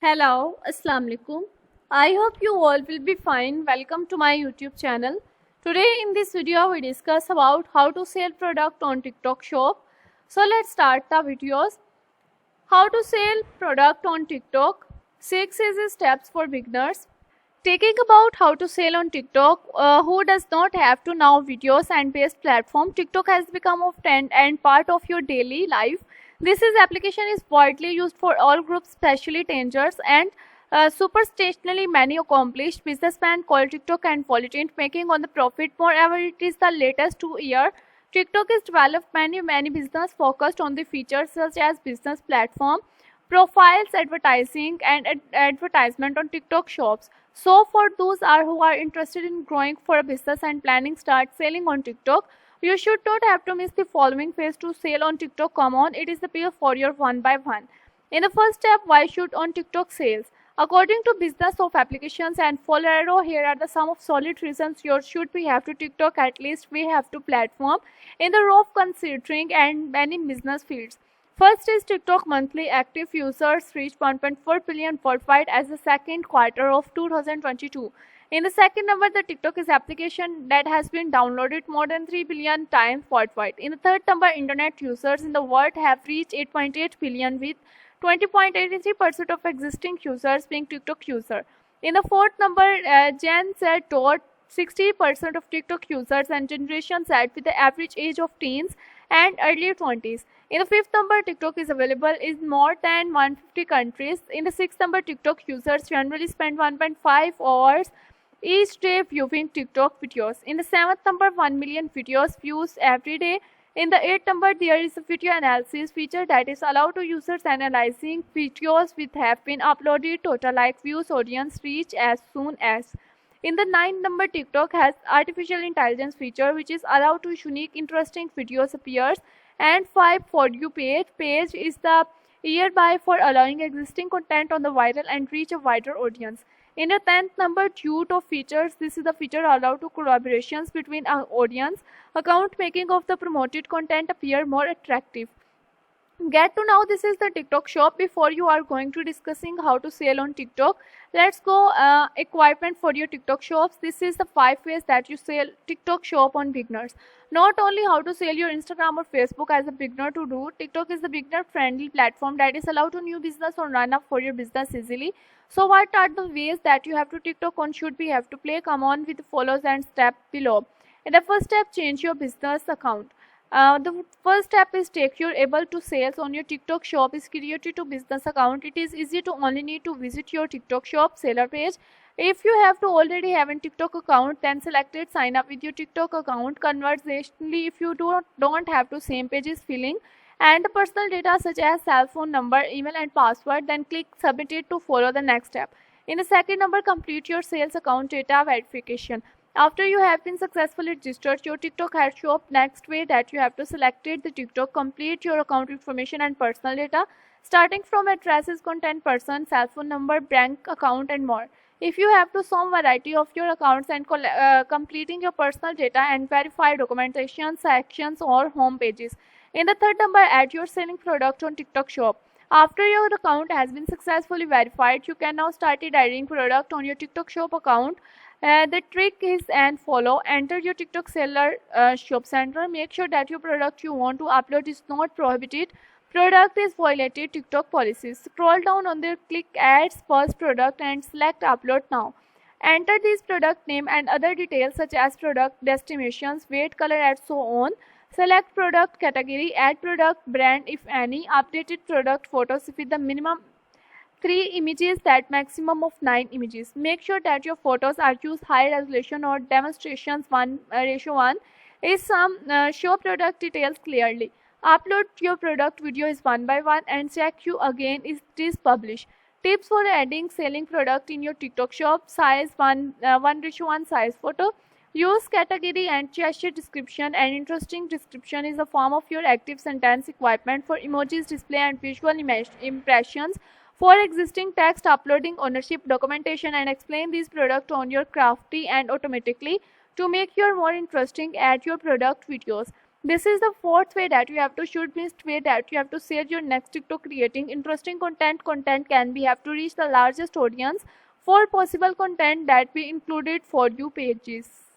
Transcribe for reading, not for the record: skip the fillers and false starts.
Hello, Assalamu alaikum. I hope you all will be fine. Welcome to my YouTube channel. Today in this video we discuss about how to sell product on TikTok shop. So let's start the videos. How to sell product on TikTok. 6 easy steps for beginners. Taking about how to sell on TikTok, who does not have to now videos and based platform, TikTok has become of trend and part of your daily life. This is application is widely used for all groups, especially teenagers and superstationally many accomplished businessmen call TikTok and content making on the profit. Moreover, it is the latest 2 year. TikTok has developed many business focused on the features such as business platform, profiles, advertising, and advertisement on TikTok shops. So for those who are interested in growing for a business and planning start selling on TikTok, you should not have to miss the following phase to sell on TikTok. Come on, it is the pay for your one by one. In the first step, why should on TikTok sales? According to Business of Applications and Follow, here are the some of solid reasons you should be have to TikTok. At least we have to platform in the row of considering and many business fields. First is TikTok monthly active users reached 1.4 billion worldwide as the second quarter of 2022. In the second number, the TikTok is application that has been downloaded more than 3 billion times worldwide. In the third number, internet users in the world have reached 8.8 billion with 20.83% of existing users being TikTok user. In the fourth number, Gen Z taught 60% of TikTok users and Generation Z with the average age of teens and early 20s. In the fifth number, TikTok is available in more than 150 countries. In the sixth number, TikTok users generally spend 1.5 hours each day viewing TikTok videos. In the seventh number, 1 million videos views every day. In the eighth number, there is a video analysis feature that is allowed to users analyzing videos which have been uploaded, total like views, audience reach as soon as. In the ninth number, TikTok has artificial intelligence feature which is allowed to unique interesting videos appears. And 5 for you page is the hereby for allowing existing content on the viral and reach a wider audience. In the 10th number, due to features, this is the feature allowed to collaborations between an audience, account making of the promoted content appear more attractive. Get to know this is the TikTok shop. Before you are going to discussing how to sell on TikTok, let's go equipment for your TikTok shops. This is the 5 ways that you sell TikTok shop on beginners. Not only how to sell your Instagram or Facebook as a beginner to do, TikTok is the beginner friendly platform that is allowed to new business or run up for your business easily. So what are the ways that you have to TikTok on should be have to play? Come on with the follows and step below. In the first step, change your business account. The first step is take your able to sales on your TikTok shop is created to business account. It is easy to only need to visit your TikTok shop seller page. If you have to already have a TikTok account, then select it, sign up with your TikTok account. Conversationally, if you don't have to same page is filling and the personal data such as cell phone number, email and password, then click submit it to follow the next step. In the second number, complete your sales account data verification. After you have been successfully registered your TikTok ad shop, next way that you have to select it the TikTok, complete your account information and personal data, starting from addresses, content person, cell phone number, bank account and more. If you have to some variety of your accounts and completing your personal data and verify documentation sections or home pages. In the third number, add your selling product on TikTok shop. After your account has been successfully verified, you can now start adding product on your TikTok shop account. The trick is and follow. Enter your TikTok seller shop center. Make sure that your product you want to upload is not prohibited. Product is violated TikTok policies. Scroll down on the click ads first product and select upload now. Enter this product name and other details such as product destinations, weight, color and so on. Select product category, add product brand if any, updated product photos with the minimum 3 images that maximum of 9 images. Make sure that your photos are used high resolution or demonstrations 1:1 is some show product details clearly. Upload your product video is one by one and check you again is this published. Tips for adding selling product in your TikTok shop. Size 1:1 size photo. Use category and gesture description. An interesting description is a form of your active sentence equipment for emojis, display and visual impressions. For existing text, uploading ownership documentation and explain these product on your crafty and automatically. To make your more interesting, add your product videos. This is the fourth way that you have to shoot, means way that you have to share your next TikTok creating interesting content. Content can be have to reach the largest audience for possible content that be included for you pages.